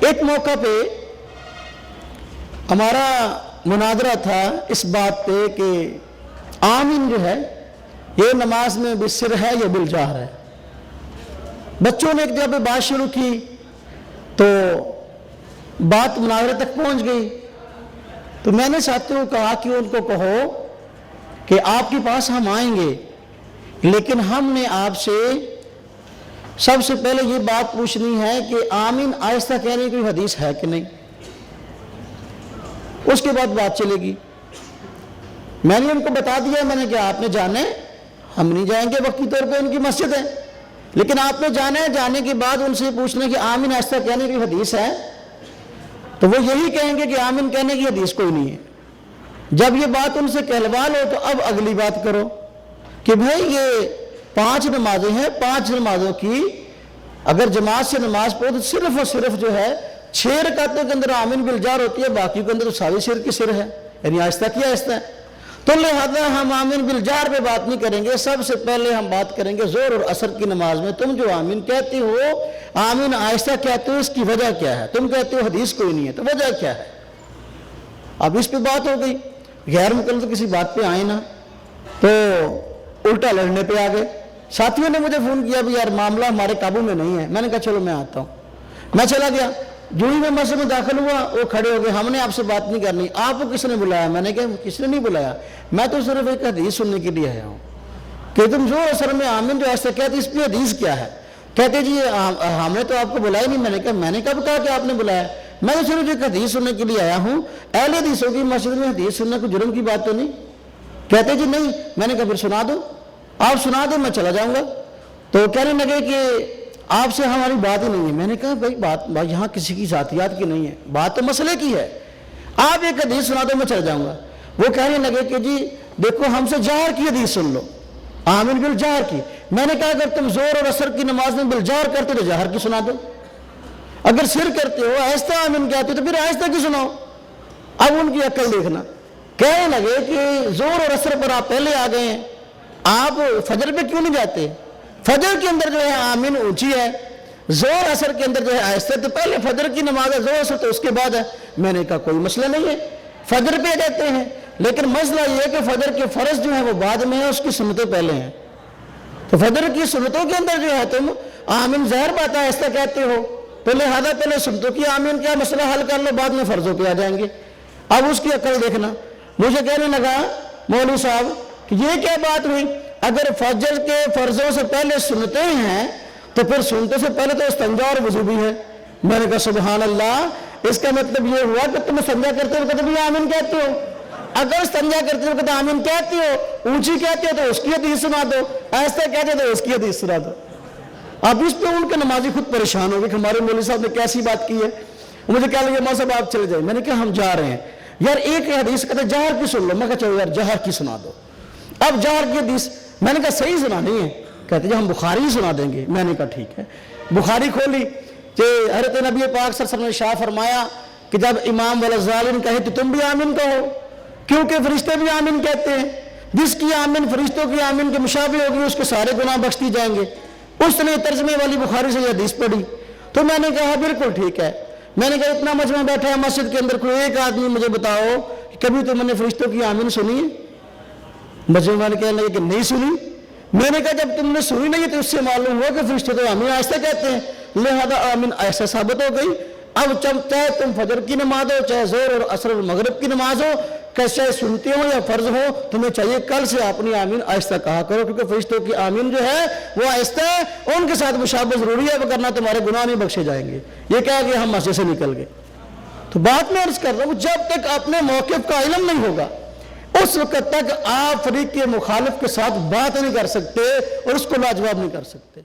ایک موقع پہ ہمارا مناظرہ تھا اس بات پہ کہ آمین جو ہے یہ نماز میں بالسر ہے یا بالجہر ہے۔ بچوں نے ایک جگہ پہ بات شروع کی تو بات مناظرہ تک پہنچ گئی، تو میں نے ساتھیوں کو کہا کہ ان کو کہو کہ آپ کے پاس ہم آئیں گے، لیکن ہم نے آپ سے سب سے پہلے یہ بات پوچھنی ہے کہ آمین آہستہ کہنے کی حدیث ہے کہ نہیں، اس کے بعد بات چلے گی۔ میں نے ان کو بتا دیا، میں نے کہا آپ نے جانا ہے، ہم نہیں جائیں گے وقتی طور پہ، ان کی مسجد ہے، لیکن آپ نے جانا ہے، جانے کے بعد ان سے پوچھنا کہ آمین آہستہ کہنے کی حدیث ہے، تو وہ یہی کہیں گے کہ آمین کہنے کی حدیث کوئی نہیں ہے۔ جب یہ بات ان سے کہلوا لو تو اب اگلی بات کرو کہ بھائی یہ 5 نمازیں ہیں، 5 نمازوں کی اگر جماعت سے نماز پڑھو تو صرف اور صرف جو ہے 6 رکعتوں کے اندر آمین بالجہر ہوتی ہے، باقی کے اندر تو ساری سر کی سر ہے، یعنی آہستہ کیا آہستہ ہے۔ تو لہذا ہم آمین بالجہر پہ بات نہیں کریں گے، سب سے پہلے ہم بات کریں گے زور اور عصر کی نماز میں تم جو آمین کہتے ہو، آمین آہستہ کہتے ہو، اس کی وجہ کیا ہے؟ تم کہتے ہو حدیث کوئی نہیں ہے، تو وجہ کیا ہے؟ اب اس پہ بات ہو گئی، غیر مقلد کسی بات پہ آئے نا تو الٹا لڑنے پہ آ گئے۔ ساتھیوں نے مجھے فون کیا بھی یار معاملہ ہمارے قابو میں نہیں ہے، میں نے کہا چلو میں آتا ہوں، میں چلا گیا۔ جو ہی میں مسجد میں داخل ہوا وہ کھڑے ہو گئے، ہم نے آپ سے بات نہیں کرنی، آپ کو کس نے بلایا؟ میں نے کہا کس نے نہیں بلایا، میں تو صرف ایک حدیث سننے کے لیے آیا ہوں کہ تم زور اثر میں آمین جو ایسا کہتے اس پہ حدیث کیا ہے؟ کہتے جی ہم نے تو آپ کو بلایا نہیں۔ میں نے کہا میں نے کب کہا کہ آپ نے بلایا؟ میں تو صرف ایک حدیث سننے کے لیے آیا ہوں، اہل حدیثوں کی مسجد میں حدیث سننا کوئی جرم کی بات تو نہیں؟ کہتے جی نہیں۔ میں نے کہا پھر سنا دو، آپ سنا دو، میں چلا جاؤں گا۔ تو کہنے لگے کہ آپ سے ہماری بات ہی نہیں ہے۔ میں نے کہا بھائی بات یہاں کسی کی ذاتیات کی نہیں ہے، بات تو مسئلے کی ہے، آپ ایک حدیث سنا دو میں چلا جاؤں گا۔ وہ کہنے لگے کہ جی دیکھو ہم سے جہر کی حدیث سن لو، آمین بالجہر کی۔ میں نے کہا اگر تم زور اور عصر کی نماز میں بالجہر کرتے تو جہر کی سنا دو، اگر سر کرتے ہو آہستہ آمین کہتے تو پھر آہستہ کی سناؤ۔ اب ان کی عقل دیکھنا، کہنے لگے کہ زور اور عصر پر آپ پہلے آ گئے ہیں، آپ فجر پہ کیوں نہیں جاتے؟ فجر کے اندر جو ہے آمین اونچی ہے، زور عصر کے اندر جو ہے آہستہ، تو پہلے فجر کی نماز ہے، زور عصر تو اس کے بعد ہے۔ میں نے کہا کوئی مسئلہ نہیں ہے، فجر پہ جاتے ہیں، لیکن مسئلہ یہ ہے کہ فجر کے فرض جو ہیں وہ بعد میں ہیں، اس کی سنتیں پہلے ہیں۔ تو فجر کی سنتوں کے اندر جو ہے تم آمین ظاہر بات ہے آہستہ کہتے ہو، تو لہذا پہلے سنتوں کی آمین کیا مسئلہ حل کر لو، بعد میں فرضوں پہ آ جائیں گے۔ اب اس کی عقل دیکھنا، مجھے کہنے لگا مولوی صاحب کہ یہ کیا بات ہوئی؟ اگر فجر کے فرضوں سے پہلے سنتیں ہیں تو پھر سنتوں سے پہلے تو استنجا اور وضو بھی ہے۔ میں نے کہا سبحان اللہ، اس کا مطلب یہ ہوا کہ تم استنجا کرتے ہو کبھی آمین کہتے ہو، اگر استنجا کرتے ہو کبھی آمین کہتے ہو، اونچی کہتے ہو تو اس کی حدیث سنا دو، ایسا کہتے ہو تو اس کی حدیث سنا دو۔ اب اس پہ ان کے نمازی خود پریشان ہو گئے کہ ہمارے مولوی صاحب نے کیسی بات کی ہے۔ مجھے کہا لگے مولوی صاحب آپ چلے جائیں۔ میں نے کہا ہم جا رہے ہیں یار، ایک حدیث کہتے جہر کی سن لو۔ میں کہا چلو یار جہر کی سنا دو۔ اب جہر کی حدیث میں نے کہا صحیح سنا نہیں ہے، کہتے جی ہم بخاری سنا دیں گے۔ میں نے کہا ٹھیک ہے، بخاری کھولی کہ حضرت نبی پاک صلی اللہ علیہ وسلم نے شاہ فرمایا کہ جب امام والظالم کہے تو تم بھی آمین کہو، کیونکہ فرشتے بھی آمین کہتے ہیں، جس کی آمین فرشتوں کی آمین کے مشابہ ہوگی اس کے سارے گناہ بخش دی جائیں گے۔ اس نے ترجمے والی بخاری سے یہ حدیث پڑھی، تو میں نے کہا بالکل ٹھیک ہے۔ میں نے کہا اتنا مجمع بیٹھا ہے مسجد کے اندر، کوئی ایک آدمی مجھے بتاؤ کہ کبھی تم نے فرشتوں کی آمین سنی ہے؟ مجمع والے کہنے لگے کہ نہیں سنی۔ میں نے کہا جب تم نے سنی نہیں تو اس سے معلوم ہوا کہ فرشتے تو آمین آہستہ کہتے ہیں، لہذا آمین ایسا ثابت ہو گئی۔ اب چاہے تم فجر کی نماز ہو، چاہے زور اور عصر اور مغرب کی نماز ہو، چاہے سنتے ہو یا فرض ہو، تمہیں چاہیے کل سے اپنی آمین آہستہ کہا کرو، کیونکہ فرشتوں کی آمین جو ہے وہ آہستہ ہے، ان کے ساتھ مشابہ ضروری ہے، وگرنہ تمہارے گناہ نہیں بخشے جائیں گے۔ یہ کہا کہ ہم مسجد سے نکل گئے۔ تو بات میں عرض کر رہا ہوں، جب تک اپنے موقف کا علم نہیں ہوگا اس وقت تک آپ فریق کے مخالف کے ساتھ بات نہیں کر سکتے اور اس کو لاجواب نہیں کر سکتے۔